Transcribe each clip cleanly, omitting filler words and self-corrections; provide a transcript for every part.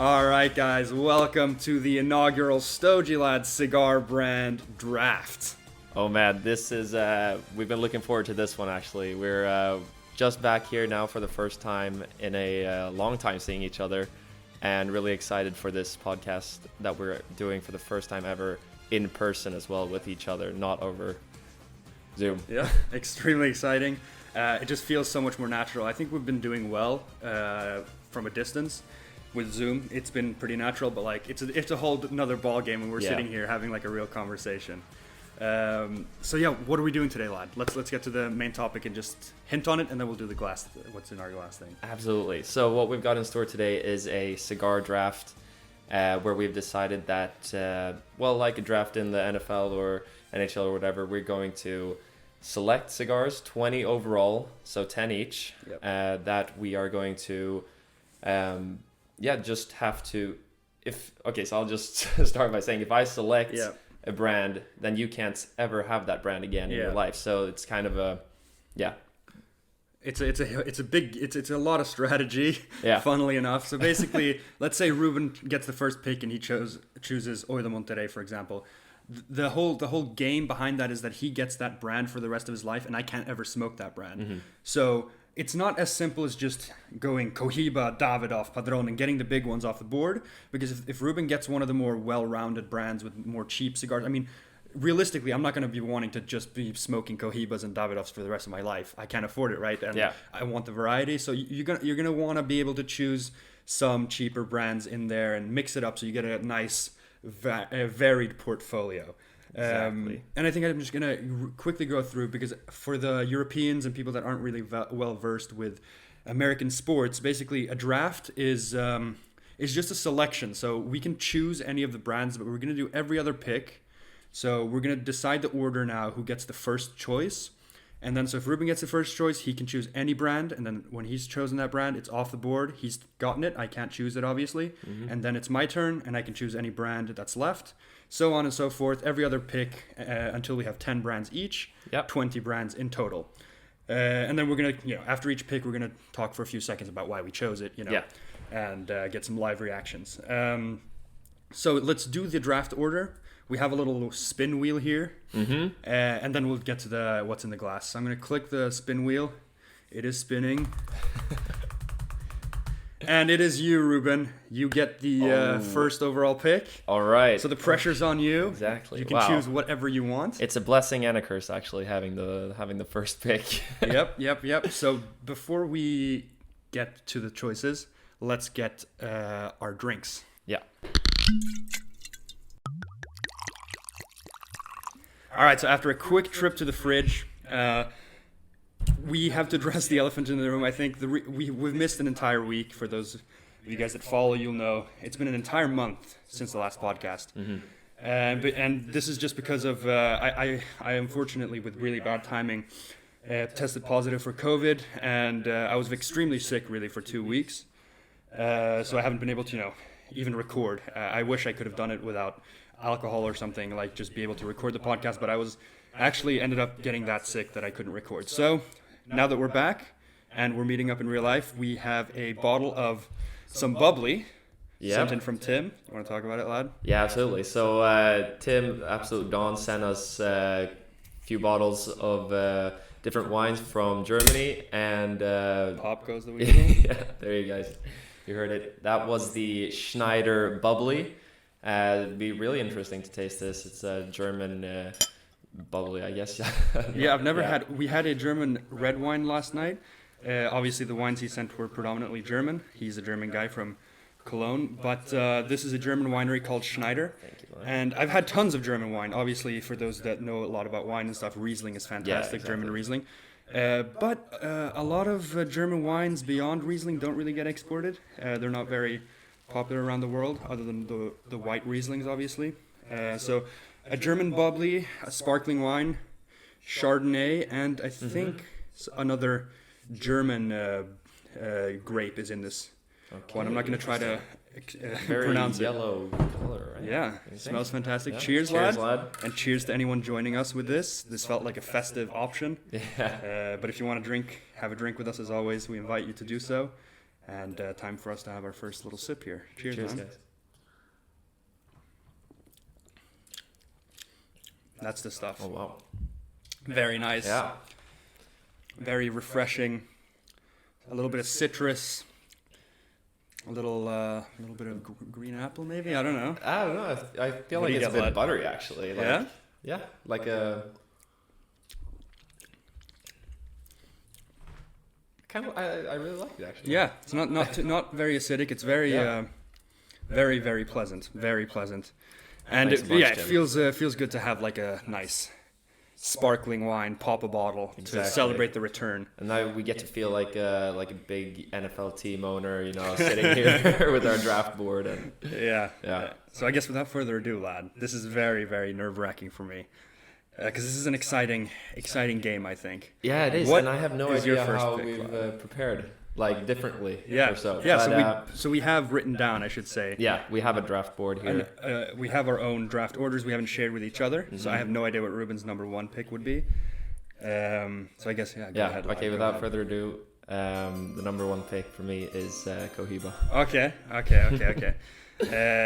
All right, guys, welcome to the inaugural Stogie Lads Cigar brand draft. Oh man, this is, we've been looking forward to this one actually. We're just back here now for the first time in a long time seeing each other, and really excited for this podcast that we're doing for the first time ever in person as well with each other, not over Zoom. Yeah, extremely exciting. It just feels so much more natural. I think we've been doing well from a distance. With Zoom, it's been pretty natural, but like it's a whole another ball game when we're sitting here having like a real conversation. So yeah, what are we doing today, lad? Let's get to the main topic and just hint on it, and then we'll do the glass. What's in our glass thing? Absolutely. So what we've got in store today is a cigar draft, where we've decided that, like a draft in the NFL or NHL or whatever, we're going to select cigars, 20 overall, so 10 each, that we are going to. Just have to, so I'll just start by saying if I select a brand, then you can't ever have that brand again in your life. So it's kind of it's a lot of strategy, funnily enough. So basically, let's say Ruben gets the first pick and he chooses Hoy de Monterrey, for example. The whole game behind that is that he gets that brand for the rest of his life, and I can't ever smoke that brand. Mm-hmm. So it's not as simple as just going Cohiba, Davidoff, Padron, and getting the big ones off the board. Because if Ruben gets one of the more well-rounded brands with more cheap cigars, I mean, realistically, I'm not going to be wanting to just be smoking Cohibas and Davidoffs for the rest of my life. I can't afford it, right? And I want the variety. So you're gonna want to be able to choose some cheaper brands in there and mix it up so you get a nice, varied portfolio. Exactly. And I think I'm just going to quickly go through, because for the Europeans and people that aren't really well versed with American sports, basically a draft is just a selection. So we can choose any of the brands, but we're going to do every other pick. So we're going to decide the order now, who gets the first choice. And then so if Ruben gets the first choice, he can choose any brand. And then when he's chosen that brand, it's off the board. He's gotten it. I can't choose it, obviously. Mm-hmm. And then it's my turn, and I can choose any brand that's left. So on and so forth. Every other pick until we have 10 brands each. 20 brands in total. And then we're going to, after each pick, we're going to talk for a few seconds about why we chose it, and get some live reactions. So let's do the draft order. We have a little spin wheel here, and then we'll get to what's in the glass. So I'm going to click the spin wheel. It is spinning. And it is you, Ruben. You get the first overall pick. All right. So the pressure's on you. Exactly. You can choose whatever you want. It's a blessing and a curse, actually, having the first pick. Yep. So before we get to the choices, let's get our drinks. Yeah. All right, so after a quick trip to the fridge, we have to address the elephant in the room. I think we've missed an entire week. For those of you guys that follow, you'll know it's been an entire month since the last podcast. Mm-hmm. And this is just because of I unfortunately, with really bad timing, tested positive for COVID, and I was extremely sick really for 2 weeks. So I haven't been able to even record. I wish I could have done it without alcohol or something, like just be able to record the podcast, but I was actually ended up getting that sick that I couldn't record. So now that we're back and we're meeting up in real life, we have a bottle of some bubbly sent in from Tim. You want to talk about it, lad? Yeah, absolutely. So Tim, Absolute Dawn, sent us a few bottles of different wines from Germany, and Pop goes the weekend. yeah, there you guys, you heard it. That was the Schneider Bubbly. It'd be really interesting to taste this. It's a German bubbly, I guess. Yeah, I've never had. We had a German red wine last night. Obviously, the wines he sent were predominantly German. He's a German guy from Cologne, but this is a German winery called Schneider. Thank you, and I've had tons of German wine. Obviously, for those that know a lot about wine and stuff, Riesling is fantastic. German Riesling. But a lot of German wines beyond Riesling don't really get exported. They're not very popular around the world, other than the white Rieslings, obviously. So a German bubbly, a sparkling wine, Chardonnay, and I think another German grape is in this one. I'm not going to try to pronounce it. Yellow color, right? Yeah, smells fantastic. Yeah. Cheers, lad. And cheers to anyone joining us with this. This felt like a festive option. Yeah. But if you want to drink, have a drink with us as always. We invite you to do so. And time for us to have our first little sip here. Cheers, man. Guys. That's the stuff. Oh, wow. Very nice. Yeah. Very refreshing. A little bit of citrus. A little bit of green apple, maybe. I don't know. I don't know. I feel What like do you it's a get, bit lad? buttery, actually. Like, Yeah? Yeah. Like a... Kind of, I really like it, actually. Yeah. It's not very acidic. It's very Yeah. very, very pleasant. Very pleasant. And Thanks a bunch, it Jim. feels good to have like a nice sparkling wine, pop a bottle to Exactly. celebrate the return. And now we get to feel like a big NFL team owner, you know, sitting here with our draft board. And Yeah. Yeah. So I guess without further ado, lad, this is very, very nerve-wracking for me. Because this is an exciting game, I think. yeah, it is. What And I have no is your idea first how pick, we've Lad? prepared, like, differently. Yeah. Or so. Yeah. But, So we have written down, I should say. yeah, we have a draft board here. And, we have our own draft orders. We haven't shared with each other, so I have no idea what Ruben's number one pick would be. So I guess go Yeah, ahead. lad, okay, go without ahead. further ado, the number one pick for me is Cohiba. Okay.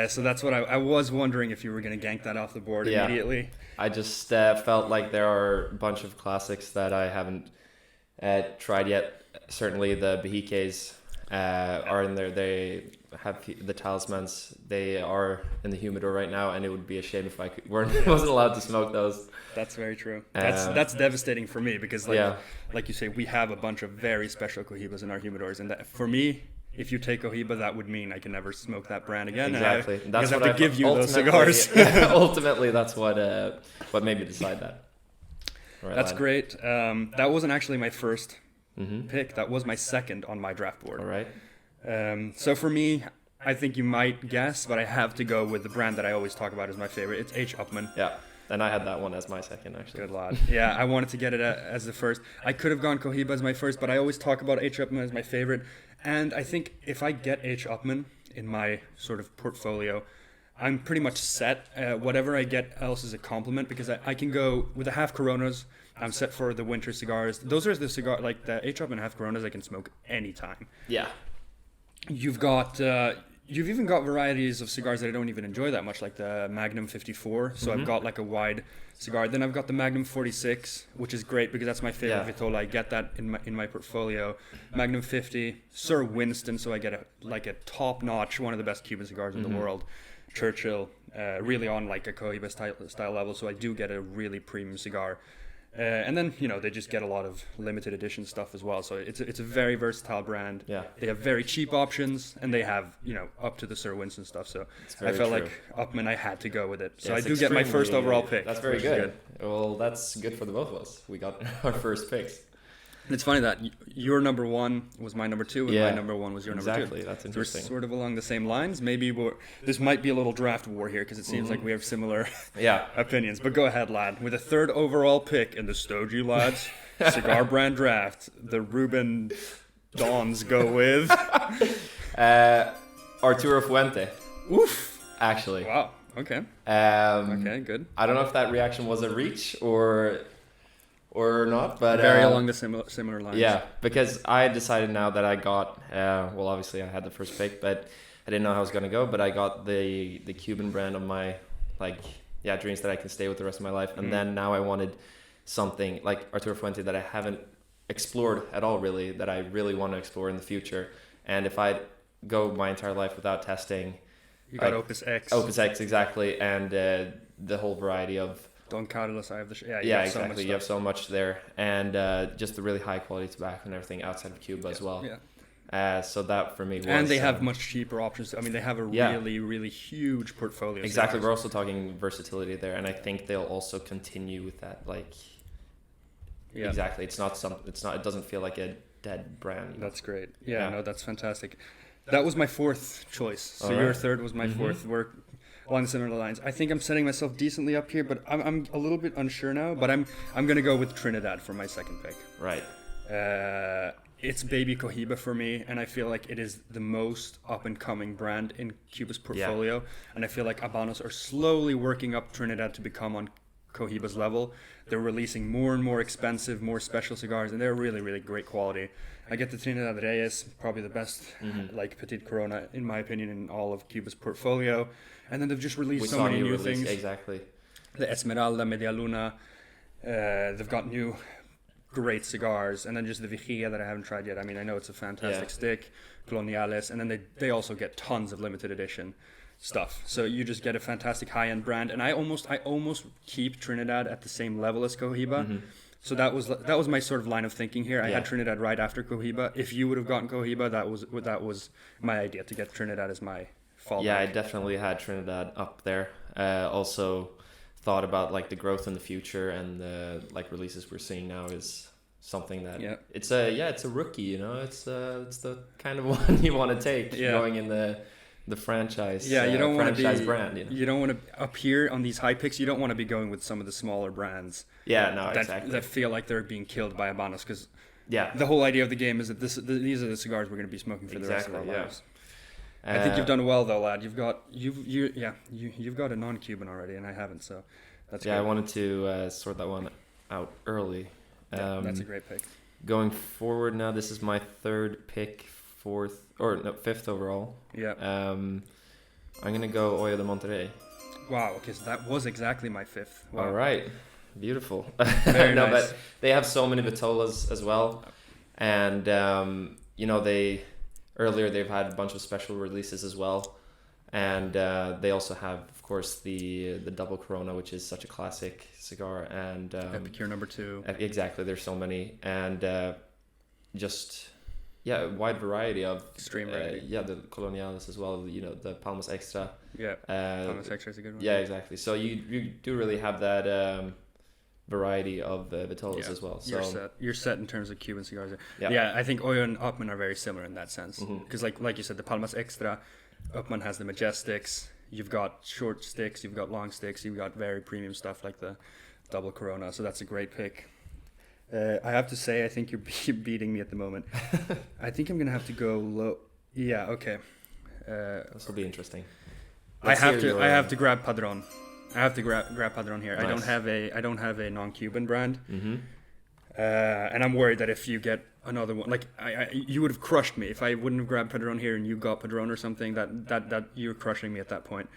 So that's what I was wondering if you were going to gank that off the board Yeah. immediately. I just felt like there are a bunch of classics that I haven't tried yet. Certainly the Behikes are in there. They have the talismans. They are in the humidor right now, and it would be a shame if I wasn't allowed to smoke those. That's very true. Uh, That's devastating for me because Yeah. like you say, we have a bunch of very special Cohibas in our humidors, and that, for me, if you take Cohiba, that would mean I can never smoke that brand again. Exactly. And I have what to give you those ultimately- cigars. Ultimately, that's what made me decide that. Right, That's lad. great. That wasn't actually my first Mhm. pick. That was my second on my draft board. All right. So for me, I think you might guess, but I have to go with the brand that I always talk about as my favorite. It's H. Upmann. Yeah. And I had that one as my second, actually. Good lad. Yeah, I wanted to get it as the first. I could have gone Cohiba as my first, but I always talk about H. Upmann as my favorite. And I think if I get H. Upmann in my sort of portfolio, I'm pretty much set. Whatever I get else is a compliment because I can go with the half Coronas. I'm set for the winter cigars. Those are the cigar, like the H. Upmann half Coronas I can smoke anytime. Yeah. You've even got varieties of cigars that I don't even enjoy that much, like the Magnum 54. So I've got like a wide cigar. Then I've got the Magnum 46, which is great because that's my favorite Yeah. Vitola. I get that in my portfolio. Magnum 50, Sir Winston, so I get a top-notch, one of the best Cuban cigars in the world. Churchill, really on like a Cohiba style level, so I do get a really premium cigar. And then, they just get a lot of limited edition stuff as well. So it's a very versatile brand. Yeah. They have very cheap options, and they have, up to the Sir Winston stuff. So I very felt true. like Upmann, I had to go with it. So Yeah, I it's do get my first extremely- overall pick. That's very which is good. Well, that's good for the both of us. We got our first picks. And it's funny that your number one was my number two, and Yeah. my number one was your number Exactly. two. That's So we're interesting. sort of along the same lines. Maybe this might be a little draft war here, because it seems like we have similar Yeah. opinions. But go ahead, lad. With a third overall pick in the Stogie Lads cigar brand draft, the Ruben Dons go with. Arturo Fuente, Oof! actually. Wow. Okay. Okay, Good. I don't know if that reaction was a reach or not, but Very along the similar lines. yeah, because I decided now that I got well, obviously I had the first pick, but I didn't know how I was gonna go. But I got the Cuban brand of my dreams that I can stay with the rest of my life, and then now I wanted something like Arturo Fuente that I haven't explored at all, really, that I really want to explore in the future. And if I go my entire life without testing, You got like, Opus X. Opus X, exactly, and the whole variety of Don Carlos, I have the. You yeah, have so much exactly. You have stuff. so much there, and just the really high quality tobacco and everything outside of Cuba as well. Yeah. So that for me was, And they have much cheaper options. I mean, they have a Yeah. really, really huge portfolio. of exactly. cigars. We're also talking versatility there, and I think they'll also continue with that. Yeah. Exactly. It's not. It doesn't feel like a dead brand. That's great. Yeah, Yeah. no, that's fantastic. That was my fourth choice. So All your right. third was my fourth. We're along similar lines. I think I'm setting myself decently up here, but I'm a little bit unsure now. But I'm gonna go with Trinidad for my second pick. Right. It's Baby Cohiba for me, and I feel like it is the most up and coming brand in Cuba's portfolio. And I feel like Habanos are slowly working up Trinidad to become on Cohiba's level. They're releasing more and more expensive, more special cigars, and they're really, really great quality. I get the Trinidad Reyes, probably the best like Petit Corona in my opinion in all of Cuba's portfolio. And then they've just released so many new things. Exactly. The Esmeralda, Media Luna. They've got new great cigars, and then just the Vigia that I haven't tried yet. I mean, I know it's a fantastic stick, Coloniales, and then they also get tons of limited edition stuff. So you just get a fantastic high-end brand, and I almost keep Trinidad at the same level as Cohiba. So that was my sort of line of thinking here. I had Trinidad right after Cohiba. If you would have gotten Cohiba, that was my idea, to get Trinidad as my fallback. Yeah, I definitely had Trinidad up there. Also thought about like the growth in the future, and the like releases we're seeing now is something that it's a rookie, you know. It's the kind of one you want to take going in the franchise. Yeah, you don't want to be brand. You know? You don't want to up here on these high picks. You don't want to be going with some of the smaller brands. Yeah, no, exactly. That feel like they're being killed by Habanos, because yeah, the whole idea of the game is that these are the cigars we're going to be smoking for the rest of our lives. I think you've done well though, lad. You've got a non-Cuban already, and I haven't, so that's good. I wanted to sort that one out early. That's a great pick. Going forward now, this is my third pick, fifth overall. Yeah. I'm gonna go Hoyo de Monterrey. Wow. Okay, so that was exactly my fifth. Wow. All right. Beautiful. Very nice. But they have so many Vitolas as well, and earlier they've had a bunch of special releases as well, and they also have, of course, the double Corona, which is such a classic cigar, and Epicure number 2. Exactly, there's so many, and a wide variety of extreme variety. The Coloniales as well. You know, the Palmas Extra. Yeah, Palmas Extra is a good one. Yeah, exactly. So you do really have that variety of Vitolas as well. So you're set in terms of Cuban cigars. Yeah, I think Hoyo and Upmann are very similar in that sense, because like you said, the Palmas Extra, Upmann has the Majestics. You've got short sticks, you've got long sticks, you've got very premium stuff like the double Corona. So that's a great pick. I have to say, I think you're beating me at the moment. I think I'm gonna have to go low. Yeah, okay. This will be interesting. I have to grab Padron. I have to grab Padron here. Nice. I don't have a non-Cuban brand, and I'm worried that if you get another one, like you would have crushed me if I wouldn't have grabbed Padron here and you got Padron or something. That you're crushing me at that point.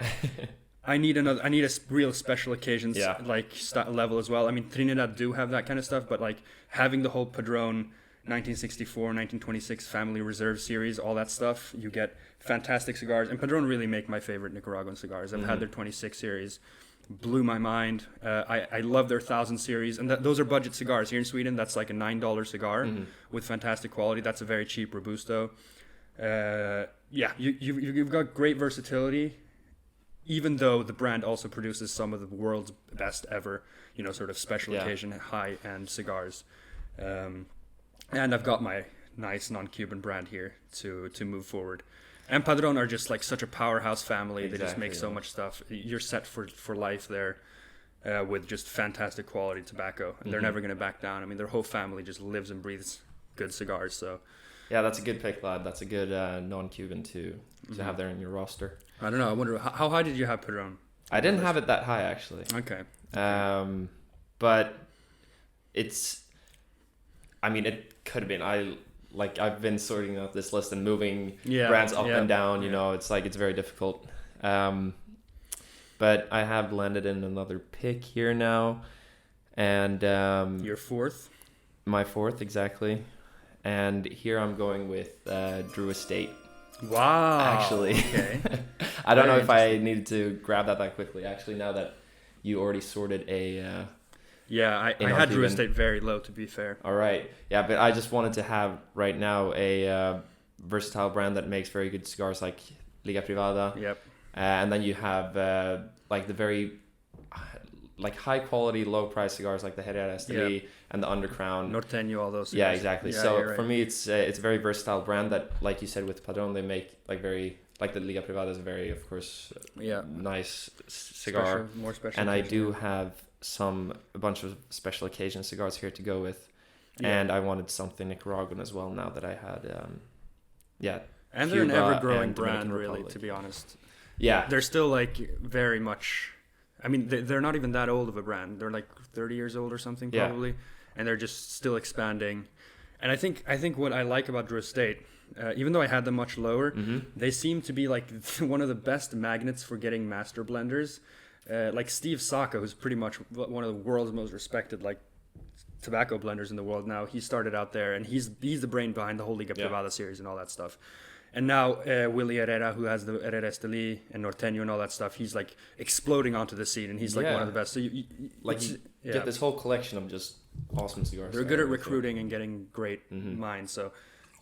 I need a real special occasions level as well. I mean, Trinidad do have that kind of stuff, but like having the whole Padron 1964, 1926 Family Reserve series, all that stuff, you get fantastic cigars. And Padron really make my favorite Nicaraguan cigars. I've had their 26 series. Blew my mind. I love their 1000 series, and those are budget cigars here in Sweden. That's like a $9 cigar with fantastic quality. That's a very cheap Robusto. You've got great versatility, even though the brand also produces some of the world's best ever, sort of special occasion high-end cigars. And I've got my nice non-Cuban brand here to move forward. And Padron are just like such a powerhouse family. Exactly, they just make so much stuff. You're set for life there with just fantastic quality tobacco. And they're never going to back down. I mean, their whole family just lives and breathes good cigars. So, yeah, that's a good pick, lad. That's a good non-Cuban to have there in your roster. I don't know. I wonder, how high did you have Padron? I didn't have it that high, actually. Okay. But it could have been. I've been sorting out this list and moving brands up and down, you know, it's very difficult. But I have landed in another pick here now. And your fourth? My fourth, exactly. And here I'm going with Drew Estate. Wow. Actually. Okay. I don't know if I needed to grab that quickly, actually, now that you already sorted a... I had Drew Estate very low, to be fair. All right. Yeah, but I just wanted to have right now a versatile brand that makes very good cigars like Liga Privada. Yep. And then you have the very high quality, low price cigars like the Herrera Esteli and the Undercrown. Norteño, all those cigars. Yeah, exactly. Yeah, so for me, it's a very versatile brand that, like you said, with Padron, they make the Liga Privada is a very, of course, nice cigar. More special. And I do have a bunch of special occasion cigars here to go with, and I wanted something Nicaraguan as well now that I had and they're an ever-growing brand, really, to be honest. They're still very much I mean, they're not even that old of a brand. They're like 30 years old or something probably, and they're just still expanding. And I think what I like about Drew Estate, even though I had them much lower, they seem to be like one of the best magnets for getting master blenders. Like Steve Saka, who's pretty much one of the world's most respected like tobacco blenders in the world now. He started out there, and he's the brain behind the whole Liga Privada series and all that stuff. And now Willie Herrera, who has the Herrera Esteli and Norteño and all that stuff, he's like exploding onto the scene, and he's like one of the best. So you get this whole collection of just awesome cigars. They're good at recruiting and getting great minds, so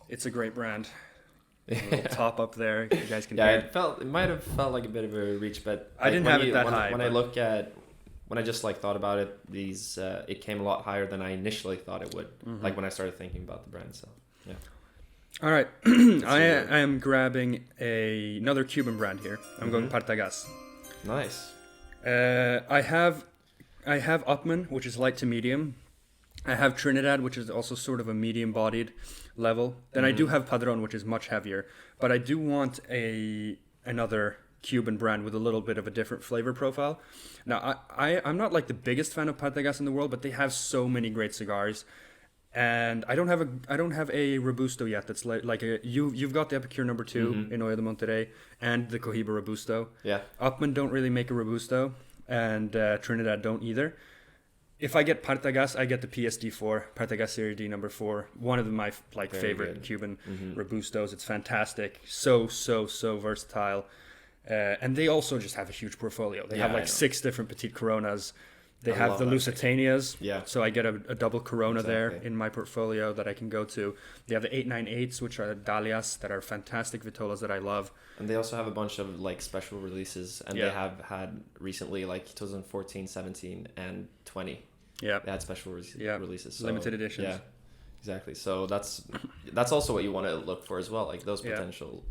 it's a great brand. A little top up there, you guys can hear. It might have felt like a bit of a reach, but I didn't have it that high. When I just like thought about it, it came a lot higher than I initially thought it would. Like when I started thinking about the brand. So yeah. All right, I am grabbing another Cuban brand here. I'm going Partagas. Nice. I have Upman, which is light to medium. I have Trinidad, which is also sort of a medium-bodied level. Then I do have Padron, which is much heavier. But I do want another Cuban brand with a little bit of a different flavor profile. Now, I'm not like the biggest fan of Partagas in the world, but they have so many great cigars. And I don't have a Robusto yet. That's like you've got the Epicure number 2 in Olla de Monterrey and the Cohiba Robusto. Yeah. Upman don't really make a Robusto, and Trinidad don't either. If I get Partagas, I get the PSD4, Partagas Serie D number 4. One of my favorite Cuban Robustos. It's fantastic. So versatile. And they also just have a huge portfolio. They have 6 different Petite Coronas. They have the Lusitanias. Yeah. So I get a double Corona there in my portfolio that I can go to. They have the 898s, which are Dalias, that are fantastic Vitolas that I love. And they also have a bunch of like special releases, and they have had recently like 2014, 17, and 20. Yeah. They had special releases. So, limited editions. Yeah. Exactly. So that's also what you want to look for as well, like those potential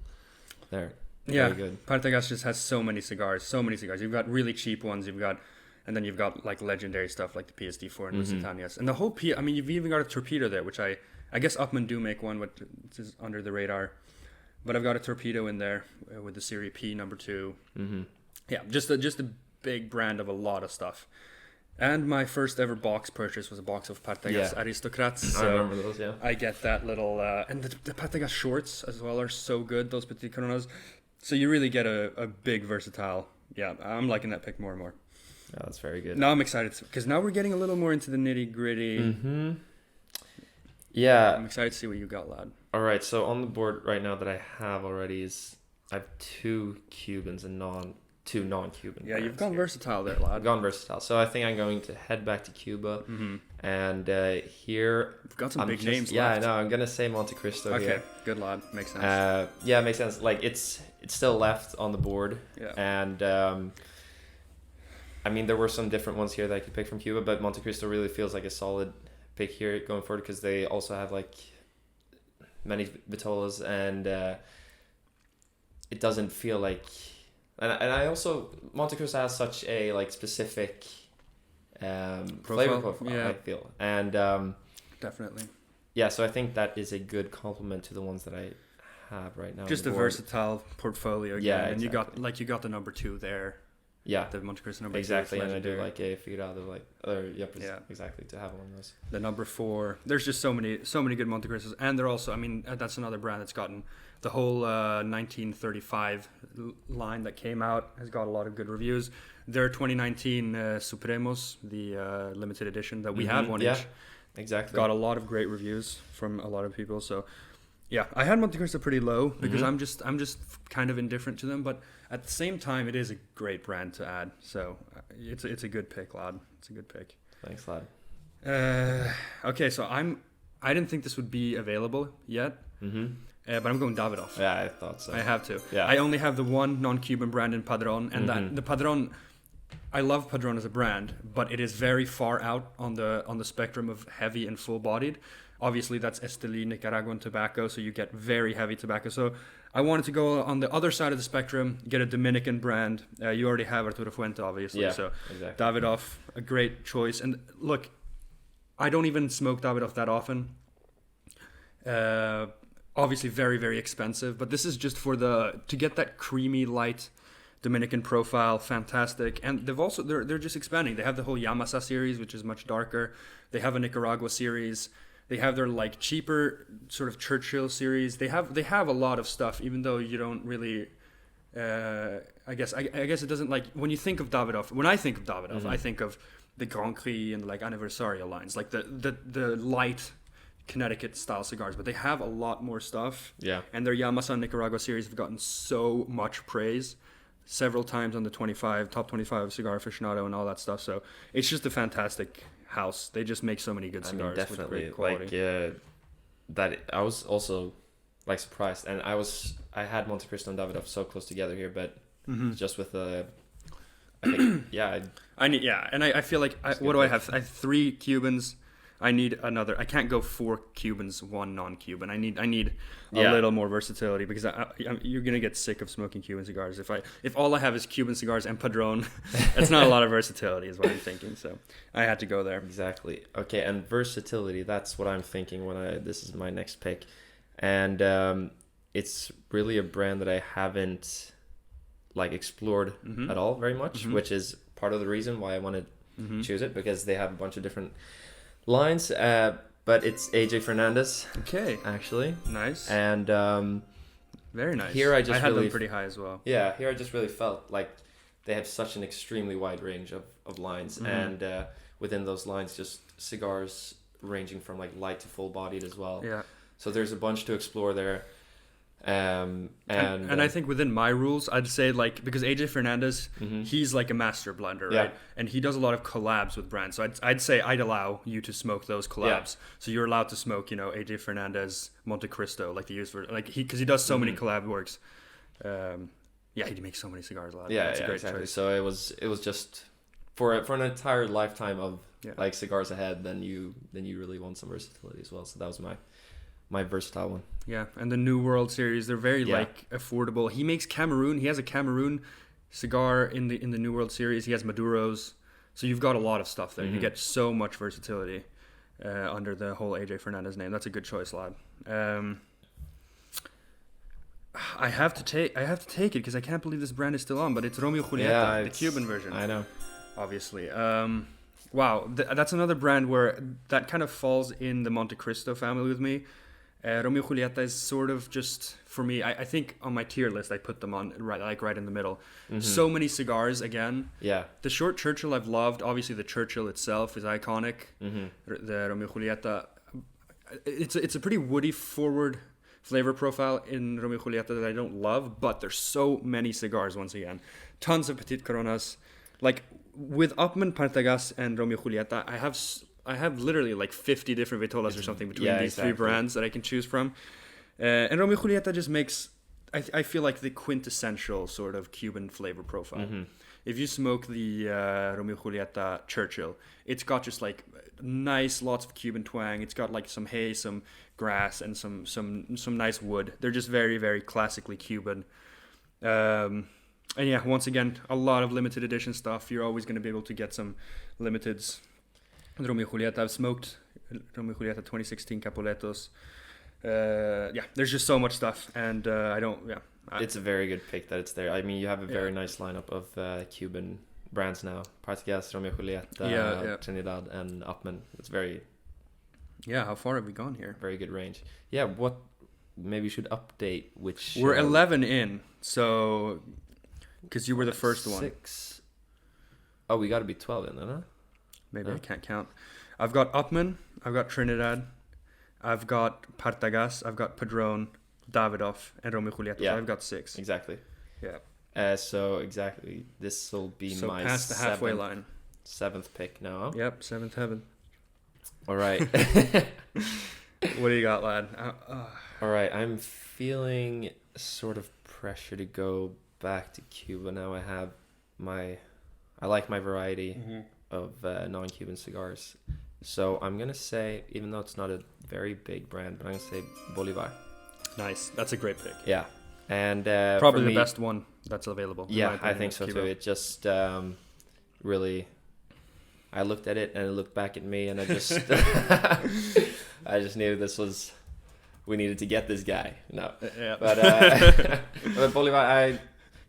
there. Yeah. Very good. Partagas just has so many cigars. You've got really cheap ones. And then you've got like legendary stuff like the PSD4 and Lusitanias. And the whole you've even got a Torpedo there, which I guess Upman do make one, but it's under the radar. But I've got a Torpedo in there with the Serie P number 2. Yeah, just a big brand of a lot of stuff. And my first ever box purchase was a box of Partagas Aristocrats. So I remember those, yeah. I get that little... and the Partagas shorts as well are so good, those Petit Coronas. So you really get a big versatile... Yeah, I'm liking that pick more and more. Yeah, that's very good. Now I'm excited because now we're getting a little more into the nitty gritty. Yeah. I'm excited to see what you got, lad. All right, so on the board right now that I have already I have 2 Cubans and 2 non-Cuban. Yeah, you've gone versatile there, lad. I've gone versatile. So I think I'm going to head back to Cuba. And here... We've got some big names left. Yeah, I know. I'm going to say Monte Cristo here. Okay, good, lad. Makes sense. Yeah, it makes sense. Like, it's still left on the board. Yeah. And... I mean, there were some different ones here that I could pick from Cuba, but Monte Cristo really feels like a solid pick here going forward because they also have like many Vitolas, and it doesn't feel like, and I also Monte Cristo has such a like specific flavor profile, I feel, and definitely, yeah. So I think that is a good complement to the ones that I have right now. Just a versatile portfolio, again. And exactly. you got the number 2 there. Yeah, the Monte Cristo number 2. Exactly, and I do like a Figurado, exactly, to have one of those. The number 4. There's just so many good Monte Cristos, and they're also, I mean, that's another brand that's gotten the whole 1935 line that came out has got a lot of good reviews. Their 2019 Supremos, the limited edition that we have one each, exactly, got a lot of great reviews from a lot of people. So yeah, I had Monte Cristo pretty low because I'm just kind of indifferent to them, but at the same time, it is a great brand to add. So it's a good pick, lad. It's a good pick. Thanks, lad. Okay, so I didn't think this would be available yet, but I'm going Davidoff. Yeah, I thought so. I have to. Yeah. I only have the one non-Cuban brand in Padron, and that the Padron. I love Padron as a brand, but it is very far out on the spectrum of heavy and full-bodied. Obviously, that's Esteli Nicaraguan tobacco, so you get very heavy tobacco. So I wanted to go on the other side of the spectrum, get a Dominican brand. You already have Arturo Fuente, obviously. So exactly. Davidoff, a great choice. And look, I don't even smoke Davidoff that often. Obviously, very, very expensive. But this is just to get that creamy, light Dominican profile, fantastic. And they're just expanding. They have the whole Yamasa series, which is much darker. They have a Nicaragua series. They have their like cheaper sort of Churchill series. They have a lot of stuff, even though you don't really. I guess it doesn't, like, when you think of Davidoff. When I think of Davidoff, I think of the Grand Prix and like Anniversario lines, like the light Connecticut style cigars. But they have a lot more stuff. Yeah. And their Yamasa Nicaragua series have gotten so much praise several times on the top 25 Cigar Aficionado and all that stuff. So it's just a fantastic house. They just make so many good cigars. Definitely. With great quality. That I was also like surprised, and I had Monte Cristo and Davidoff so close together here, but just with I think I feel like what do I have? I have 3 Cubans. I need another. I can't go 4 Cubans, 1 non-Cuban. I need a little more versatility, because you're gonna get sick of smoking Cuban cigars if all I have is Cuban cigars and Padron. That's not a lot of versatility, is what I'm thinking. So I had to go there. Exactly. Okay, and versatility. That's what I'm thinking this is my next pick, and it's really a brand that I haven't like explored at all very much, which is part of the reason why I wanted to choose it, because they have a bunch of different lines, but it's AJ Fernandez. Okay, actually, nice. And very nice. Here I had them pretty high as well. Yeah, here I just really felt like they have such an extremely wide range of lines, and within those lines, just cigars ranging from like light to full bodied as well. Yeah. So there's a bunch to explore there. And I think within my rules, I'd say, like, because AJ Fernandez, he's like a master blender, right? And he does a lot of collabs with brands. So I'd say I'd allow you to smoke those collabs. Yeah. So you're allowed to smoke, AJ Fernandez, Monte Cristo, like the use for, like, because he does so many collab works. He makes so many cigars. That's a great choice. So it was just for an entire lifetime of like cigars ahead. Then you really want some versatility as well. So that was my versatile one. Yeah, and the New World series, they're very like affordable. He makes Cameroon. He has a Cameroon cigar in the New World series. He has Maduros. So you've got a lot of stuff there. You get so much versatility under the whole AJ Fernandez name. That's a good choice, lad. I have to take it because I can't believe this brand is still on, but it's Romeo Julieta, the Cuban version. I know. Obviously. Wow, that's another brand where that kind of falls in the Monte Cristo family with me. Romeo Julieta is sort of just, for me, I think on my tier list, I put them on right in the middle. So many cigars, again. Yeah. The short Churchill I've loved. Obviously, the Churchill itself is iconic. The Romeo Julieta, it's a pretty woody forward flavor profile in Romeo Julieta that I don't love, but there's so many cigars once again. Tons of Petit Coronas. Like, with Upmann, Partagas, and Romeo Julieta, I have literally like 50 different Vitolas or something between these 3 brands that I can choose from. And Romeo Julieta just makes, I feel like, the quintessential sort of Cuban flavor profile. If you smoke the Romeo Julieta Churchill, it's got just like nice, lots of Cuban twang. It's got like some hay, some grass, and some nice wood. They're just very, very classically Cuban. And yeah, once again, a lot of limited edition stuff. You're always going to be able to get some limiteds. Romeo Julieta, I've smoked Romeo Julieta 2016 Capoletos. There's just so much stuff, and it's a very good pick that it's there. I mean, you have a very nice lineup of Cuban brands now. Partagas, Romeo Julieta, Trinidad, and Upmann. It's very... Yeah, how far have we gone here? Very good range. Yeah, maybe we should update which... We're 11 in, so... Because you were the first 6. Oh, we got to be 12 in then, huh? Maybe I can't count. I've got Upmann, I've got Trinidad, I've got Partagas, I've got Padron, Davidoff, and Romeo Julieta. Yeah, so I've got 6. Exactly. Yeah. So exactly, this will be my past the halfway line. 7th pick now. Huh? Yep, 7th heaven. All right. What do you got, lad? All right, I'm feeling sort of pressure to go back to Cuba now. I like my variety of non-Cuban cigars. So I'm going to say, even though it's not a very big brand, but I'm going to say Bolivar. Nice. That's a great pick. Yeah. And probably the best one that's available. Yeah, I think so too. It just really... I looked at it and it looked back at me and I just... I just knew we needed to get this guy. No. Yeah. But Bolivar,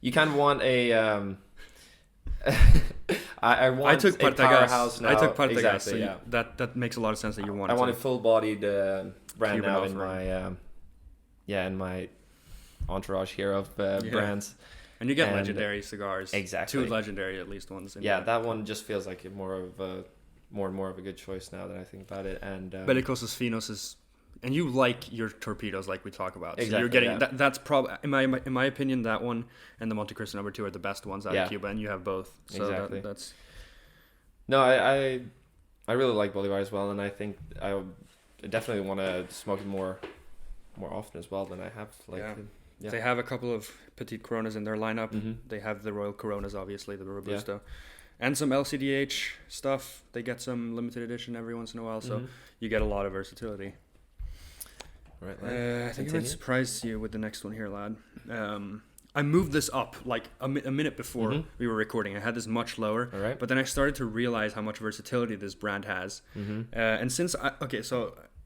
You kind of want a I want a powerhouse now. I took Partagas, exactly, so yeah. that makes a lot of sense that you want. I want a full-bodied brand Cuban now offering. in my entourage here of brands. And you get legendary cigars. Exactly. 2 legendary at least ones. That one just feels like more and more of a good choice now that I think about it. And Bellicosos Finos is, and you like your torpedoes like we talk about. Exactly. So you're getting that's probably in my opinion, that one and the Monte Cristo number 2 are the best ones out of Cuba, and you have both. So exactly. That's. No, I really like Bolivar as well, and I think I definitely want to smoke it more often as well than I have. Yeah. They have a couple of Petite Coronas in their lineup. Mm-hmm. They have the Royal Coronas, obviously, the Robusto. And some LCDH stuff. They get some limited edition every once in a while, so you get a lot of versatility. Right. I think I'm going to surprise you with the next one here, lad. I moved this up like a minute before we were recording. I had this much lower, all right. But then I started to realize how much versatility this brand has. And since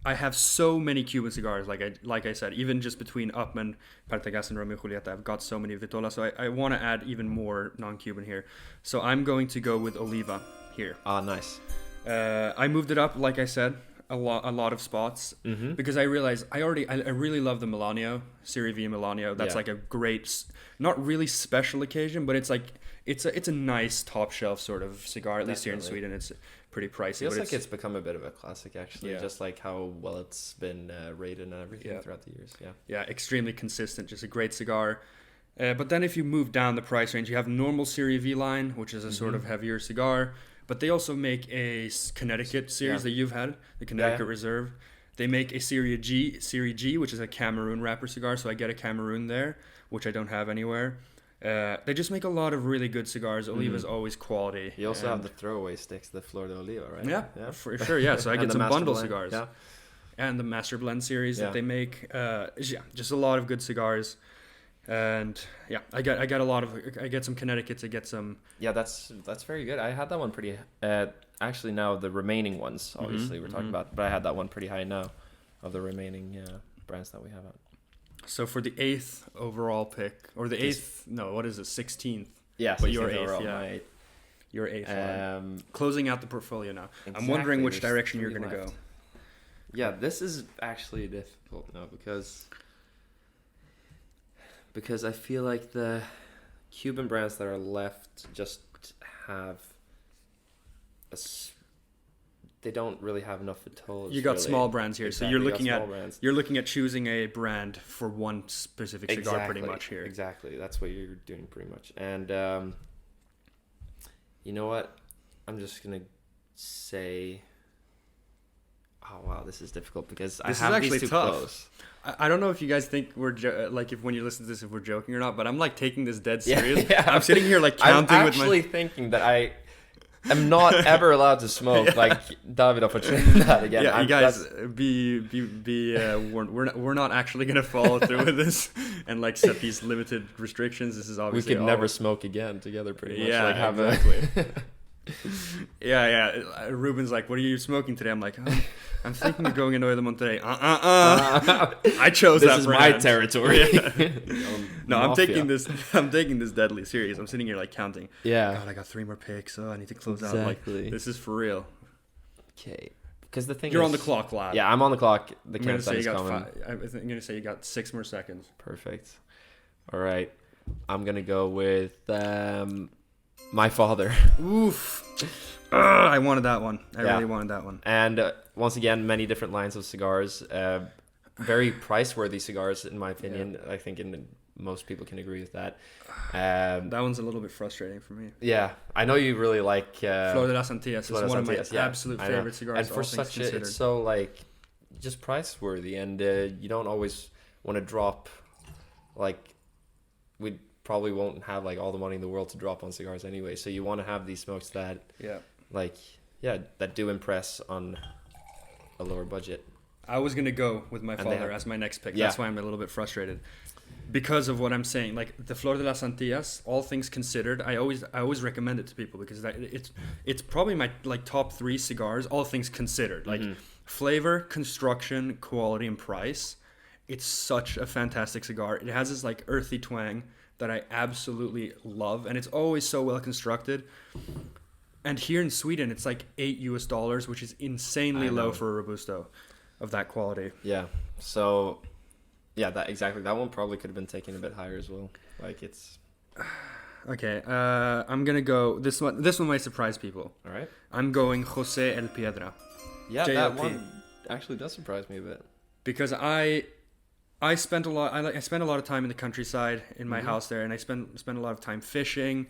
I have so many Cuban cigars, like I said, even just between Upman, Partagas, and Romeo Julieta, I've got so many Vitola, so I want to add even more non-Cuban here. So I'm going to go with Oliva here. Ah, nice. I moved it up, like I said, a lot of spots because I realized I really love the Milanio, Serie V Milanio. That's like a great, not really special occasion, but it's like it's a nice top shelf sort of cigar. At least here in Sweden, it's pretty pricey. Feels like it's become a bit of a classic, actually. Just like how well it's been rated and everything throughout the years. Yeah, extremely consistent. Just a great cigar. But then if you move down the price range, you have normal Serie V line, which is a sort of heavier cigar. But they also make a Connecticut series that you've had, the Connecticut Reserve. They make a Serie G, which is a Cameroon wrapper cigar. So I get a Cameroon there, which I don't have anywhere. They just make a lot of really good cigars. Oliva's always quality. You also have the throwaway sticks, the Flor de Oliva, right? Yeah, for sure. Yeah, so I get some bundle cigars. Yeah. And the Master Blend series that they make. Just a lot of good cigars. And I get some Connecticut's, I get some. Yeah, that's very good. I had that one pretty. Actually, now the remaining ones, obviously we're talking about, but I had that one pretty high now, of the remaining brands that we have out. So for the 8th overall pick, or the 8th, no, what is it, 16th? Yeah, but your 8th, overall, yeah. my 8th. Your 8th. Closing out the portfolio now. Exactly, I'm wondering which direction you're going to go. Yeah, this is actually difficult now because I feel like the Cuban brands that are left just have they don't really have enough Vitolas. You got small brands here, exactly, so you're looking at choosing a brand for one specific cigar pretty much here. Exactly, that's what you're doing pretty much. And you know what? I'm just gonna say, oh wow, this is difficult because I have these two close. I don't know if you guys think we're if when you listen to this if we're joking or not, but I'm like taking this dead serious. I'm sitting here like counting I'm with my. I'm actually thinking that I am not ever allowed to smoke like David for that again. Yeah, you guys be warned. We're not actually gonna follow through with this and like set these limited restrictions. This is obviously we can never smoke again together. Pretty much. Yeah, like have exactly. Yeah. Ruben's like, "What are you smoking today?" I'm like, "I'm thinking of going into the Monterrey." I chose this that is brand. my territory. No, I'm taking this deadly serious. I'm sitting here like counting. Yeah. God, I got 3 more picks. I need to close out. Like, this is for real. Okay. Because the thing you're on the clock, lad. Yeah, I'm on the clock. The countdown is coming. I'm gonna say you got 6 more seconds. Perfect. All right. I'm gonna go with my father. Oof. I wanted that one. I really wanted that one. And once again, many different lines of cigars. Very price-worthy cigars, in my opinion. I think most people can agree with that. That one's a little bit frustrating for me. Yeah, I know you really like Flor de las Antillas. It's one of my absolute favorite cigars. And for such it's so like just price-worthy, and you don't always want to drop. Like, we probably won't have like all the money in the world to drop on cigars anyway. So you want to have these smokes that that do impress on a lower budget. I was gonna go with my father as my next pick. That's why I'm a little bit frustrated because of what I'm saying. Like the Flor de las Antillas, all things considered, I always recommend it to people because it's probably my like top 3 cigars, all things considered. Like flavor, construction, quality, and price. It's such a fantastic cigar. It has this like earthy twang that I absolutely love, and it's always so well constructed. And here in Sweden, it's like $8, which is insanely low for a Robusto of that quality. Yeah. So, yeah, that one probably could have been taken a bit higher as well. Like it's. Okay, I'm gonna go. This one might surprise people. All right. I'm going Jose El Piedra. Yeah, JLP. that one actually does surprise me a bit. Because I spent a lot. I spent a lot of time in the countryside in my house there, and I spent a lot of time fishing,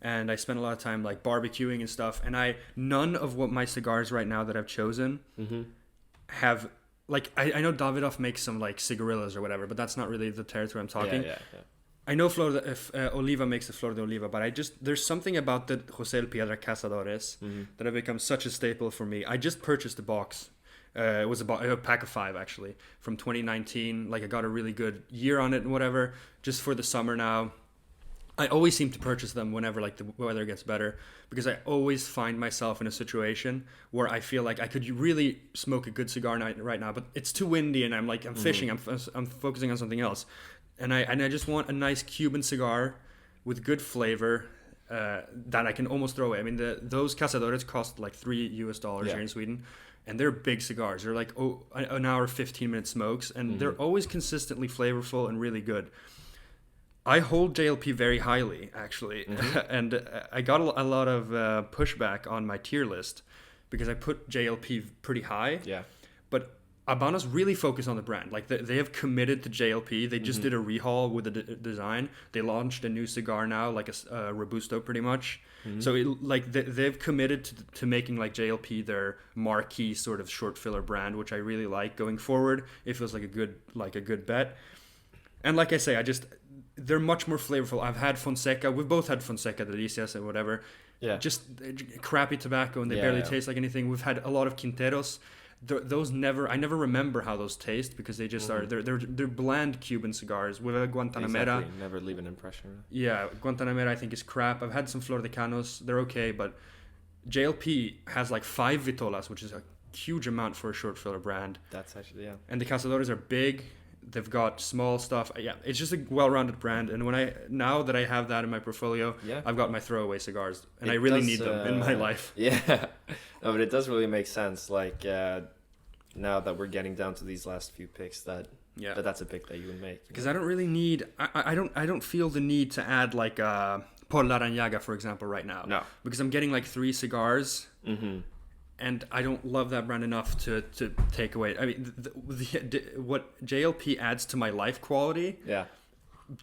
and I spent a lot of time like barbecuing and stuff. And none of what my cigars right now that I've chosen have like I know Davidoff makes some like cigarillas or whatever, but that's not really the territory I'm talking. Yeah. I know Oliva makes the Flor de Oliva, but there's something about the Jose El Piedra Cazadores that have become such a staple for me. I just purchased a box. It was a pack of 5 actually from 2019. Like I got a really good year on it and whatever, just for the summer now. I always seem to purchase them whenever like the weather gets better, because I always find myself in a situation where I feel like I could really smoke a good cigar right now, but it's too windy and I'm fishing. I'm focusing on something else. And I just want a nice Cuban cigar with good flavor that I can almost throw away. I mean, those Cazadores cost like $3 here in Sweden, and they're big cigars. They're like an hour, 15-minute smokes, and they're always consistently flavorful and really good. I hold JLP very highly, actually, and I got a lot of pushback on my tier list because I put JLP pretty high. Yeah, but Habanos really focus on the brand. Like they have committed to JLP. They just did a rehaul with the design. They launched a new cigar now, like a Robusto, pretty much. So they've committed to making like JLP their marquee sort of short filler brand, which I really like going forward. It feels like a good bet. And like I say, they're much more flavorful. I've had Fonseca. We've both had Fonseca, Delicias, and whatever. Yeah. Just crappy tobacco, and they barely taste like anything. We've had a lot of Quinteros. Those I never remember how those taste because they just are they're bland Cuban cigars. With a Guantanamera, never leave an impression. Yeah, Guantanamera I think is crap. I've had some Flor de Canos, they're okay, but JLP has like 5 Vitolas, which is a huge amount for a short filler brand. That's actually And the Cazadores are big. They've got small stuff. Yeah, it's just a well-rounded brand. And now that I have that in my portfolio, I've got my throwaway cigars, and I really need them in my life. Yeah, no, but it does really make sense. Like now that we're getting down to these last few picks, that's a pick that you would make. Because I don't really need. I don't feel the need to add like Por la Rañaga, for example, right now. No, because I'm getting like 3 cigars. And I don't love that brand enough to take away. I mean, what JLP adds to my life quality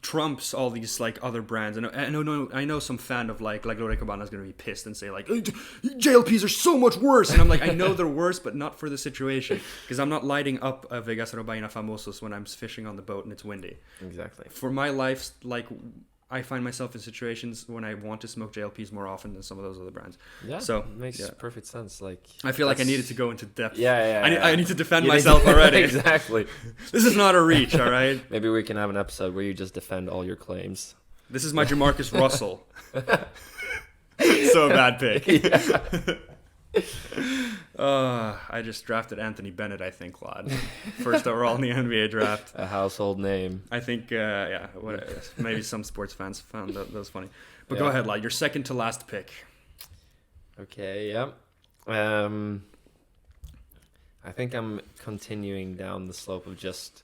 trumps all these like other brands. And I know some fan of like Gloria Cabana is going to be pissed and say like JLPs are so much worse. And I'm like, I know they're worse, but not for the situation, because I'm not lighting up a Vegas Robaina Famosos when I'm fishing on the boat and it's windy. Exactly. For my life, like, I find myself in situations when I want to smoke JLPs more often than some of those other brands. Yeah, so it makes perfect sense. Like, I feel like I needed to go into depth. Yeah. I need to defend myself already. Exactly. This is not a reach, all right? Maybe we can have an episode where you just defend all your claims. This is my Jamarcus Russell. So bad pick. I just drafted Anthony Bennett, I think, lad. First overall in the NBA draft. A household name. I think, maybe some sports fans found that was funny. But go ahead, lad. Your second to last pick. Okay, yeah. I think I'm continuing down the slope of just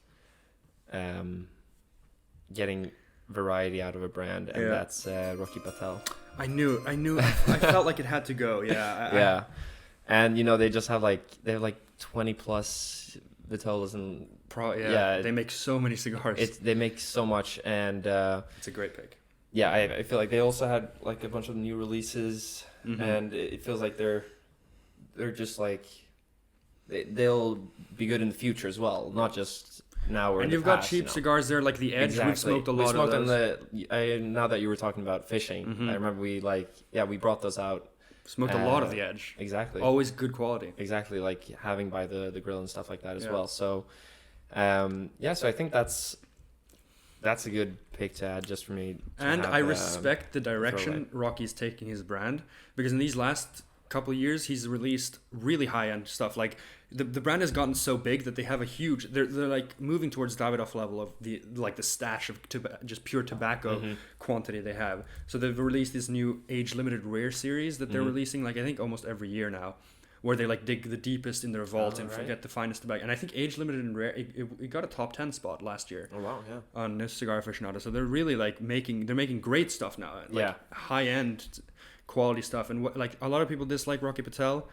getting variety out of a brand, and that's Rocky Patel. I knew. I felt like it had to go. Yeah. And they just have they have 20 plus Vitolas and they make so many cigars. They make so much, and it's a great pick. Yeah, I feel like they also had like a bunch of new releases, and it feels like they're just like they'll be good in the future as well, not just now or. And in you've the got past, cheap cigars there, like the Edge. Exactly. We've smoked a lot of those. Now that you were talking about fishing, I remember we brought those out. Smoked a lot of the Edge. Exactly. Always good quality. Exactly, like having by the grill and stuff like that as well. So, so I think that's a good pick to add just for me. And I respect the direction Rocky's taking his brand, because in these last couple years, he's released really high-end stuff. Like the brand has gotten so big that they have a huge. They're like moving towards Davidoff level of the stash of just pure tobacco quantity they have. So they've released this new age-limited rare series that they're releasing, like I think almost every year now, where they like dig the deepest in their vault and get the finest tobacco. And I think age limited and rare, it got a top 10 spot last year. Oh wow, yeah. On Cigar Aficionado. So they're really like making great stuff now. Like high end quality stuff. And like a lot of people dislike Rocky Patel,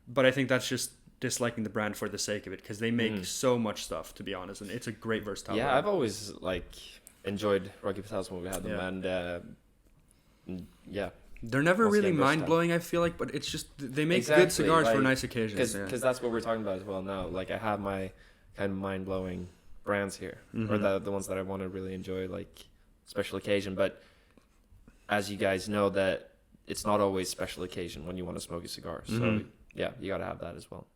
but I think that's just disliking the brand for the sake of it, because they make so much stuff, to be honest, and it's a great versatile brand. I've always like enjoyed Rocky Patels when we had them, and they're never really mind-blowing, I feel like, but it's just they make good cigars for nice occasions. Because that's what we're talking about as well now. Like I have my kind of mind-blowing brands here, or the ones that I want to really enjoy, like special occasion. But as you guys know, that it's not always special occasion when you want to smoke a cigar. So you got to have that as well.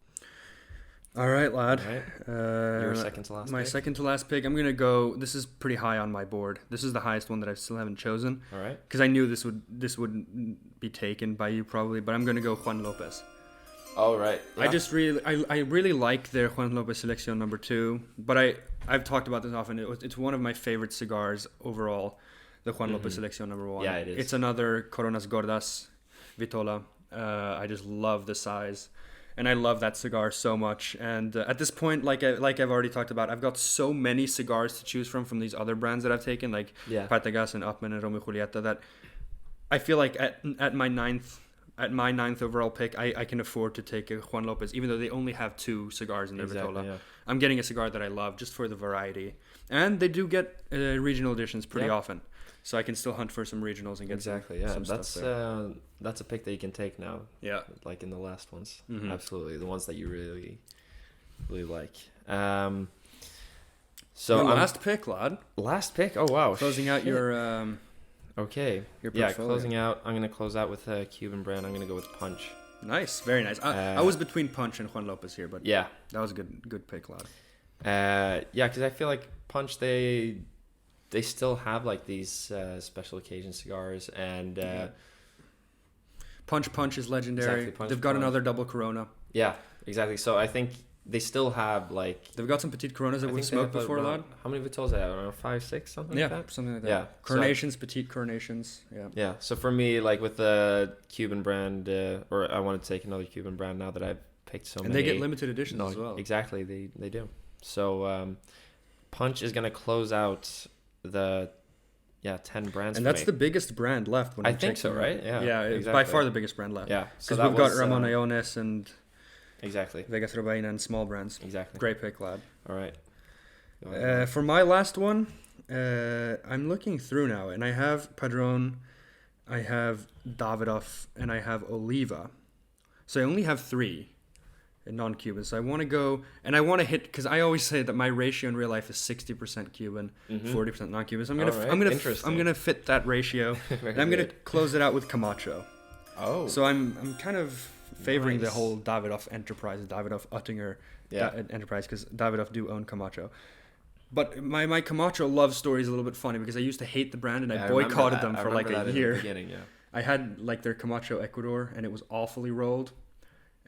All right, lad. All right. Your second to last. My second to last pick. I'm gonna go. This is pretty high on my board. This is the highest one that I still haven't chosen. All right. Because I knew this would be taken by you probably, but I'm gonna go Juan Lopez. All right. Yeah. I really like their Juan Lopez Selección number 2, but I've talked about this often. It's one of my favorite cigars overall. The Juan Lopez Selección number 1. Yeah, it is. It's another Coronas Gordas Vitola. I just love the size. And I love that cigar so much. And at this point, like I've already talked about, I've got so many cigars to choose from these other brands that I've taken, like Partagas and Upmann and Romeo Julieta, that I feel like at my ninth overall pick, I can afford to take a Juan Lopez, even though they only have 2 cigars in their Vitola. Yeah. I'm getting a cigar that I love just for the variety. And they do get regional editions pretty often. So I can still hunt for some regionals and get some stuff there. That's a pick that you can take now. Yeah. Like in the last ones. Absolutely. The ones that you really, really like. So last pick, lad. Last pick? Oh, wow. Closing out your... okay. Your portfolio. Closing out. I'm going to close out with a Cuban brand. I'm going to go with Punch. Nice. Very nice. I was between Punch and Juan Lopez here, but that was a good pick, lad. Because I feel like Punch, they still have like these special occasion cigars, and Punch is legendary. Exactly, They've got another double Corona. Yeah, exactly. So I think they still have like they've got some petite Coronas that we've smoked before, lad. How many Vitols they have? Around 5, 6, something like that. Something like that. Yeah, Coronations, petite Coronations. Yeah. So for me, like with the Cuban brand, or I want to take another Cuban brand now that I've picked so many. And they get limited editions as well. Exactly, they do. So Punch is gonna close out the 10 brands, and that's the biggest brand left. I think so, right? Yeah, exactly. By far the biggest brand left. Yeah, because we've got Ramon Iones and Vegas Robaina and small brands. Exactly. Great pick, lad. All right. For my last one, I'm looking through now, and I have Padron, I have Davidoff, and I have Oliva. So I only have 3 non-Cuban. So I want to go, and I want to hit, because I always say that my ratio in real life is 60% Cuban, 40% non-Cuban. So I'm gonna fit that ratio, and I'm gonna close it out with Camacho. Oh. So I'm kind of favoring the whole Davidoff enterprise, Davidoff Oettinger enterprise, because Davidoff do own Camacho. But my Camacho love story is a little bit funny, because I used to hate the brand and I boycotted them for like a year. I had like their Camacho Ecuador, and it was awfully rolled.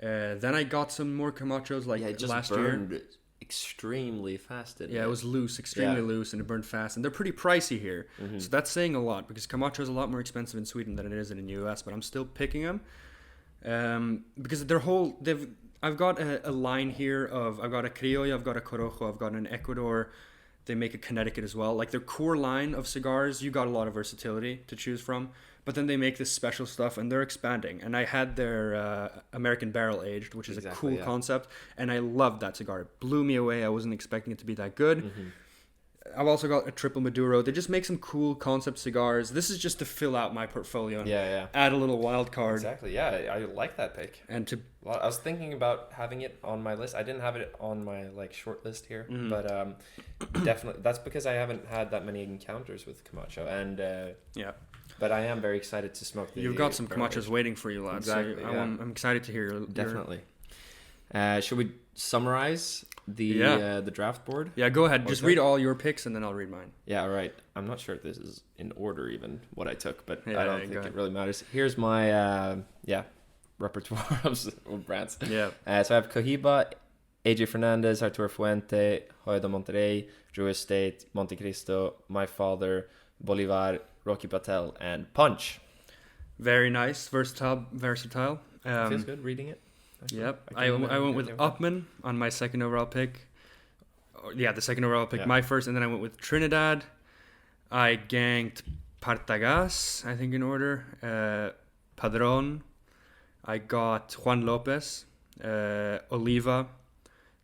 Then I got some more Camachos last year. Extremely fast. It was loose, extremely loose, and it burned fast. And they're pretty pricey here, so that's saying a lot, because Camacho is a lot more expensive in Sweden than it is in the US. But I'm still picking them because I've got a line here of I've got a Criollo, I've got a Corojo, I've got an Ecuador. They make a Connecticut as well. Like their core line of cigars, you got a lot of versatility to choose from. But then they make this special stuff, and they're expanding. And I had their American Barrel Aged, which is a cool concept, and I loved that cigar. It blew me away. I wasn't expecting it to be that good. I've also got a Triple Maduro. They just make some cool concept cigars. This is just to fill out my portfolio and add a little wild card. Exactly, yeah. I like that pick. And I was thinking about having it on my list. I didn't have it on my short list here, but definitely that's because I haven't had that many encounters with Camacho, and but I am very excited to smoke. You've got some Camachos waiting for you, lads. Exactly. So I'm excited to hear your... Definitely. Should we summarize the draft board? Yeah, go ahead. Just read all your picks, and then I'll read mine. Yeah, all right. I'm not sure if this is in order even what I took, but I don't think it really matters. Here's my repertoire of brands. Yeah. So I have Cohiba, AJ Fernandez, Arturo Fuente, Hoyo de Monterrey, Drew Estate, Monte Cristo, My Father, Bolivar, Rocky Patel, and Punch. Very nice, versatile. Feels good reading it. Yep. I went with Upman on my second overall pick. Yeah, the second overall pick, my first, and then I went with Trinidad. I ganked Partagas, I think in order. Padron. I got Juan Lopez, Oliva,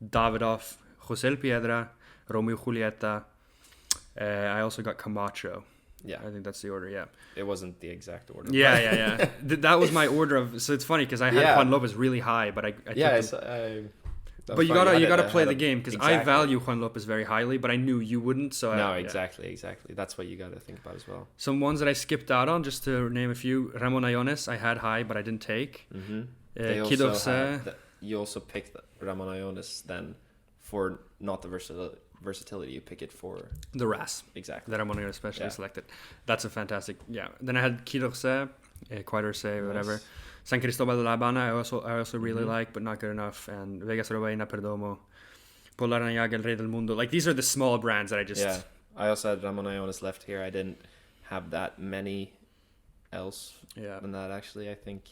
Davidoff, José Piedra, Romeo Julieta. I also got Camacho. Yeah, I think that's the order. Yeah, it wasn't the exact order. Yeah. That was my order of. So it's funny because I had Juan Lopez really high, but I but you gotta play the game because I value Juan Lopez very highly, but I knew you wouldn't. So exactly. That's what you gotta think about as well. Some ones that I skipped out on, just to name a few: Ramon Iones, I had high, but I didn't take. Mm-hmm. You also picked Ramon Iones then for not the versatility. You pick it for the RAS. Exactly. That Ramon Iones especially selected. That's a fantastic. Yeah. Then I had Quidorce, Quidorce, whatever. San Cristobal de la Habana, I also really like, but not good enough. And Vegas Robaina, Perdomo, Polar Nayaga, El Rey del Mundo. Like, these are the small brands that I just... Yeah, I also had Ramon Iones left here. I didn't have that many else than that, actually. I think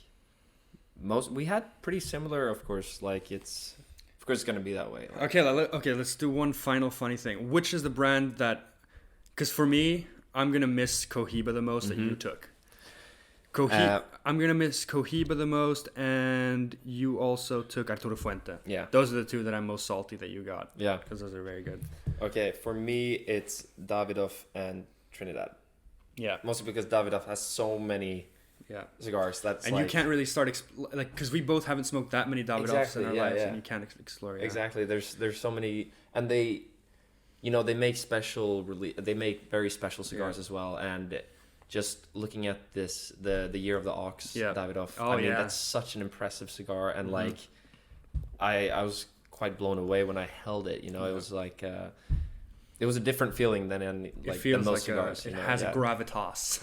we had pretty similar, of course. Like, it's going to be that way. Okay, let's do one final funny thing. Which is the brand that... Because for me, I'm going to miss Cohiba the most that you took. I'm going to miss Cohiba the most, and you also took Arturo Fuente. Yeah. Those are the two that I'm most salty that you got. Yeah. Because those are very good. Okay, for me, it's Davidoff and Trinidad. Yeah. Mostly because Davidoff has so many cigars. And you can't really start... because we both haven't smoked that many Davidoffs in our lives, and you can't explore. Yeah. Exactly. There's so many... And they... they make they make very special cigars as well, and... Just looking at this, the Year of the Ox, Davidoff. I mean, that's such an impressive cigar, and like, I was quite blown away when I held it. It was like, it was a different feeling than in like than most cigars. It has gravitas.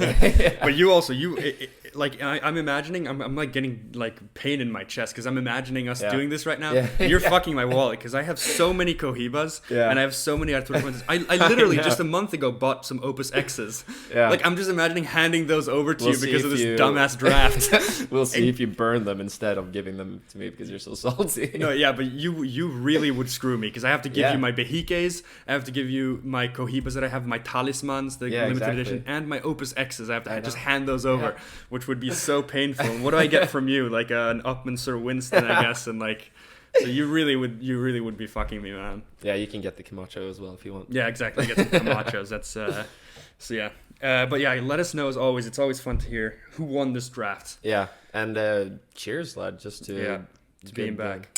But I'm imagining, I'm like getting like pain in my chest because I'm imagining us doing this right now. And you're fucking my wallet because I have so many Cohibas and I have so many Arturo Fuentes. I literally just a month ago bought some Opus X's. Like, I'm just imagining handing those over to you because of this dumbass draft. We'll see if you burn them instead of giving them to me because you're so salty. No, yeah, but you really would screw me because I have to give you my Bejiques, I have to give you my Cohibas that I have, my Talismans, the limited edition, and my Opus X's. I have to just hand those over, which would be so painful. And what do I get from you? Like an Upman Sir Winston, I guess, and like, so you really would be fucking me, man. Yeah, you can get the Camacho as well if you want. Yeah, exactly. Get some Camachos. That's so yeah. But yeah, let us know as always. It's always fun to hear who won this draft. Yeah, and cheers, lad, just to being back.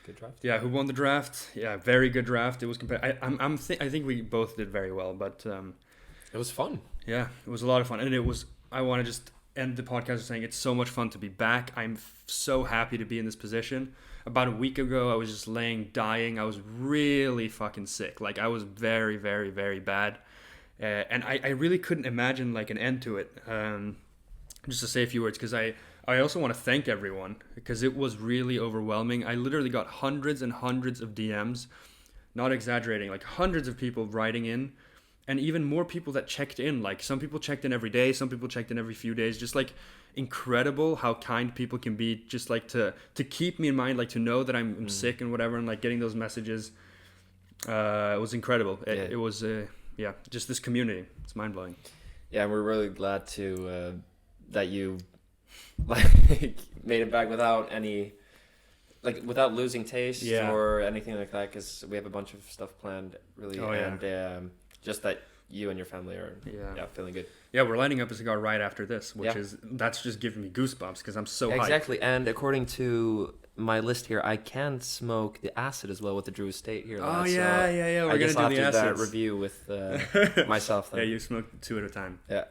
Good draft. Yeah, who won the draft? Yeah, very good draft. It was I think we both did very well, but it was fun. Yeah, it was a lot of fun, and it was. I want to just end the podcast saying it's so much fun to be back. I'm so happy to be in this position. About a week ago, I was just dying. I was really fucking sick. Like, I was very, very, very bad, and I really couldn't imagine like an end to it. Just to say a few words, because I also want to thank everyone because it was really overwhelming. I literally got hundreds and hundreds of DMs, not exaggerating, like hundreds of people writing in, and even more people that checked in. Like, some people checked in every day, some people checked in every few days. Just like incredible how kind people can be, just like to keep me in mind, like to know that I'm sick and whatever, and like getting those messages. It was incredible. It was just this community. It's mind blowing. Yeah, we're really glad to that you like made it back without any, like, without losing taste or anything like that, because we have a bunch of stuff planned, really. And just that you and your family are feeling good. Yeah, we're lining up a cigar right after this, that's just giving me goosebumps because I'm so hyped. Exactly. And according to my list here, I can smoke the acid as well with the Drew Estate here. We're gonna do the acid. That review with myself then. Yeah, you smoke two at a time. Yeah.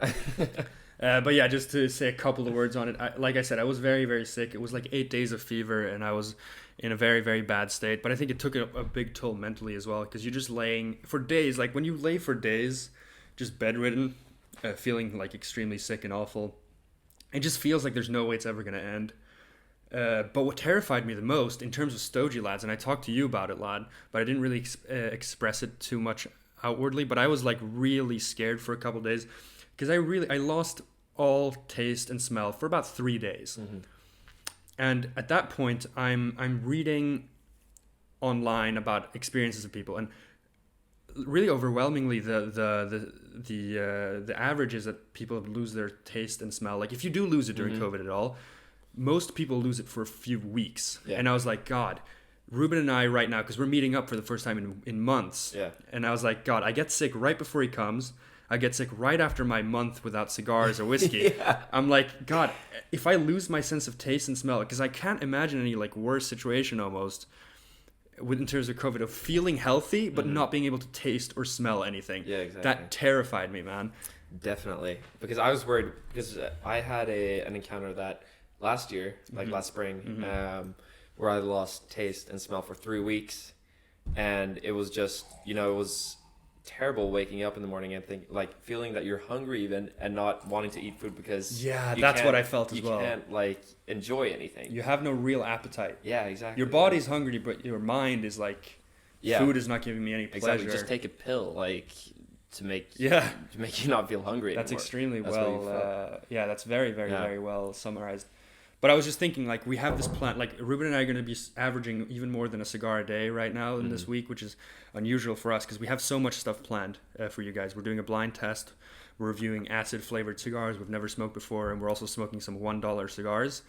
But yeah, just to say a couple of words on it. Like I said, I was very, very sick. It was like 8 days of fever, and I was in a very, very bad state. But I think it took a big toll mentally as well, because you're just laying for days. Like, when you lay for days, just bedridden, feeling like extremely sick and awful, it just feels like there's no way it's ever going to end. But what terrified me the most in terms of Stogie, lads, and I talked to you about it, lad, but I didn't really express it too much outwardly, but I was like really scared for a couple of days because I lost all taste and smell for about 3 days. Mm-hmm. And at that point, I'm reading online about experiences of people, and really overwhelmingly the average is that people lose their taste and smell. Like if you do lose it during mm-hmm. COVID at all, most people lose it for a few weeks. Yeah. And I was like, God, Ruben and I right now, because we're meeting up for the first time in months. Yeah. And I was like, God, I get sick right before he comes. I get sick right after my month without cigars or whiskey. Yeah. I'm like, God, if I lose my sense of taste and smell, because I can't imagine any like worse situation almost in terms of COVID, of feeling healthy but mm-hmm. not being able to taste or smell anything. Yeah, exactly. That terrified me, man. Definitely, because I was worried because I had an encounter that last year, like mm-hmm. last spring, mm-hmm. Where I lost taste and smell for 3 weeks, and it was just, it was terrible waking up in the morning and feeling that you're hungry even and not wanting to eat food because that's what I felt as well. You can't like enjoy anything. You have no real appetite. Yeah, exactly. Your body's hungry, but your mind is like, food is not giving me any pleasure. Exactly. Just take a pill, to make you not feel hungry. That's anymore. Extremely well. That's very, very, very well summarized. But I was just thinking, like, we have this plan. Like, Ruben and I are going to be averaging even more than a cigar a day right now in mm-hmm. this week, which is unusual for us because we have so much stuff planned for you guys. We're doing a blind test. We're reviewing acid-flavored cigars we've never smoked before, and we're also smoking some $1 cigars.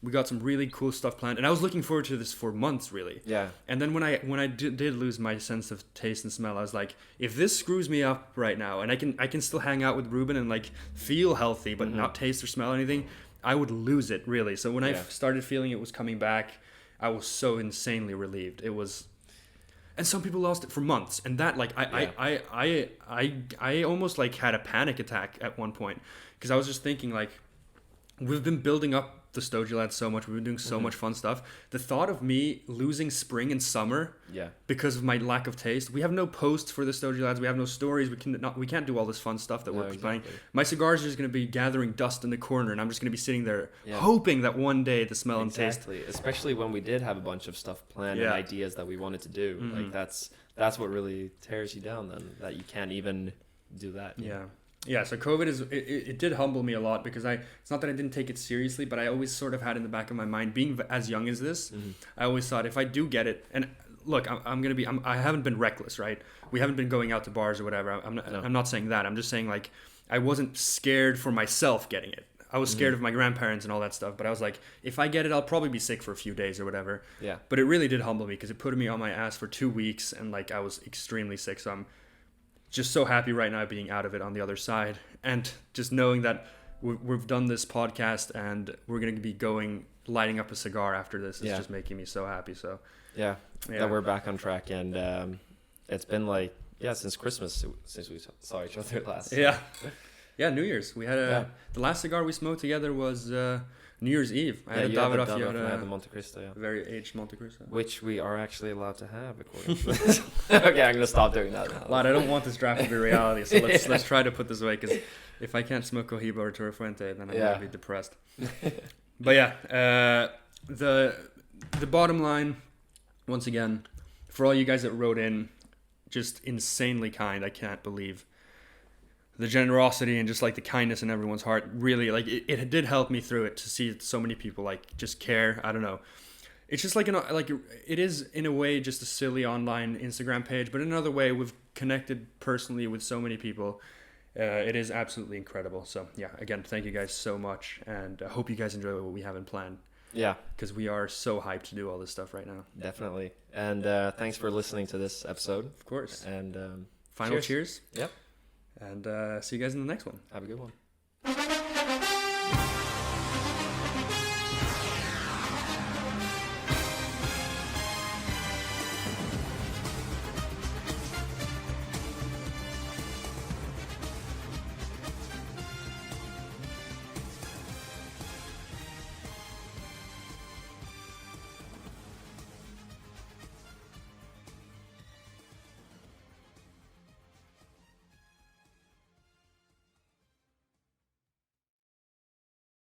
We got some really cool stuff planned, and I was looking forward to this for months, really. Yeah. And then when I did lose my sense of taste and smell, I was like, if this screws me up right now, and I can still hang out with Ruben and like feel healthy, but mm-hmm. not taste or smell anything, I would lose it, really. So when I started feeling it was coming back, I was so insanely relieved. It was, and some people lost it for months, and that like I almost like had a panic attack at one point because I was just thinking like, we've been building up the Stogie Lads so much. We've been doing so mm-hmm. much fun stuff. The thought of me losing spring and summer because of my lack of taste. We have no posts for the Stogie Lads. We have no stories. We can't do all this fun stuff that we're playing. My cigars are just going to be gathering dust in the corner, and I'm just going to be sitting there hoping that one day the smell and taste. Exactly. Especially when we did have a bunch of stuff planned and ideas that we wanted to do. Mm-hmm. Like that's what really tears you down then, that you can't even do that. Yeah, so COVID it did humble me a lot because it's not that I didn't take it seriously, but I always sort of had in the back of my mind, being as young as this, mm-hmm. I always thought if I do get it, and look, I haven't been reckless, right? We haven't been going out to bars or whatever. I'm not saying that. I'm just saying like I wasn't scared for myself getting it. I was scared of my grandparents and all that stuff, but I was like, if I get it, I'll probably be sick for a few days or whatever. Yeah. But it really did humble me because it put me on my ass for 2 weeks, and like I was extremely sick. So I'm just so happy right now being out of it on the other side, and just knowing that we've done this podcast and we're going to be lighting up a cigar after this is just making me so happy. So that we're back on track, and it's been like since Christmas since we saw each other last. New Year's we had the last cigar we smoked together was New Year's Eve. I had a Davidoff. You had the Monte Cristo, very aged Monte Cristo, which we are actually allowed to have according to this. Okay, I'm gonna stop doing that now. Lad, I don't want this draft to be reality, so let's try to put this away, because if I can't smoke Cohiba or Torre Fuente, then I'm gonna be depressed. But the bottom line, once again, for all you guys that wrote in, just insanely kind. I can't believe the generosity and just like the kindness in everyone's heart. Really, like it did help me through it to see so many people like just care. I don't know. It's just like it is in a way just a silly online Instagram page, but in another way we've connected personally with so many people. It is absolutely incredible. So again, thank you guys so much, and I hope you guys enjoy what we have in plan. Yeah, because we are so hyped to do all this stuff right now. Definitely. And thanks for listening to this episode. Of course. And final cheers. Yep. And see you guys in the next one. Have a good one.